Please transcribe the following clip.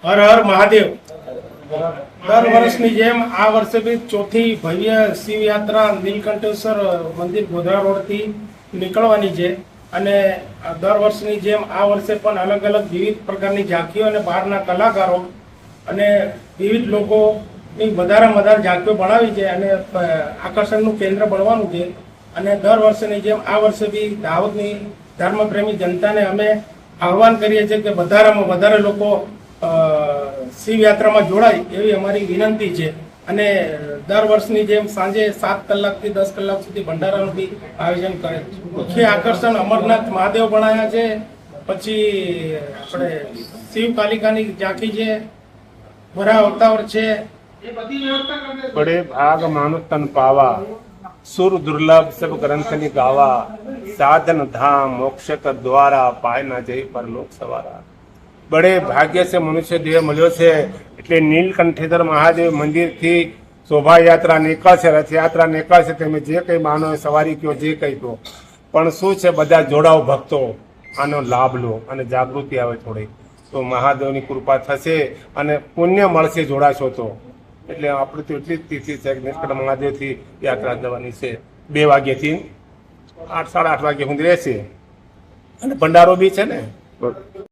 હર હર મહાદેવ। દર વર્ષની જેમ આ વર્ષે બી ચોથી ભવ્ય શિવયાત્રા નીલકંઠેશ્વર મંદિર ગોધરા રોડથી નીકળવાની છે અને દર વર્ષની જેમ આ વર્ષે પણ અલગ અલગ વિવિધ પ્રકારની ઝાંખીઓ અને બહારના કલાકારો અને વિવિધ લોકોની વધારે ઝાંખીઓ બનાવી છે અને આકર્ષણનું કેન્દ્ર બનવાનું છે। અને દર વર્ષની જેમ આ વર્ષે બી દાહોદની ધર્મપ્રેમી જનતાને અમે આહવાન કરીએ છીએ કે વધારેમાં વધારે લોકો શિવયાત્રામાં જોડાય એવી અમારી વિનંતી છે। અને દર વર્ષની જેમ સાંજે 7 કલાકથી 10 કલાક સુધી ભંડારાનું બી આયોજન કરે છે। મુખ્ય આકર્ષણ અમરનાથ મહાદેવ બનાવ્યા છે, પછી આપણે શિવ કાલિકાની ઝાંખી છે, ભરા અવતાર છે। बड़े भाग मानो तन पावा, सुर दुर्लभ सब ग्रंथ नि गावा, साधन धाम मोक्ष का द्वारा पाय ना जय पर लोक सवारा। बड़े भाग्य से मनुष्य देह મળ્યો છે એટલે નીલકંઠેશ્વર મહાદેવ મંદિર થી શોભાયાત્રા નીકળશે, રથયાત્રા નીકળશે। તમે જે કંઈ માનો સવારી કયો જે કંઈ કહો, પણ શું છે બધા જોડાઓ ભક્તો, આનો લાભ લો અને જાગૃતિ આવે થોડી તો મહાદેવની કૃપા થશે અને પુણ્ય મળશે જોડાશો તો। એટલે આપણે તો એટલી જ તિથિ છે કે નીલકંઠ મહાદેવથી યાત્રા જવાની છે। 2 વાગ્યાથી 8 સાડા 8 વાગ્યા સુધી રહેશે અને ભંડારો બી છે ને।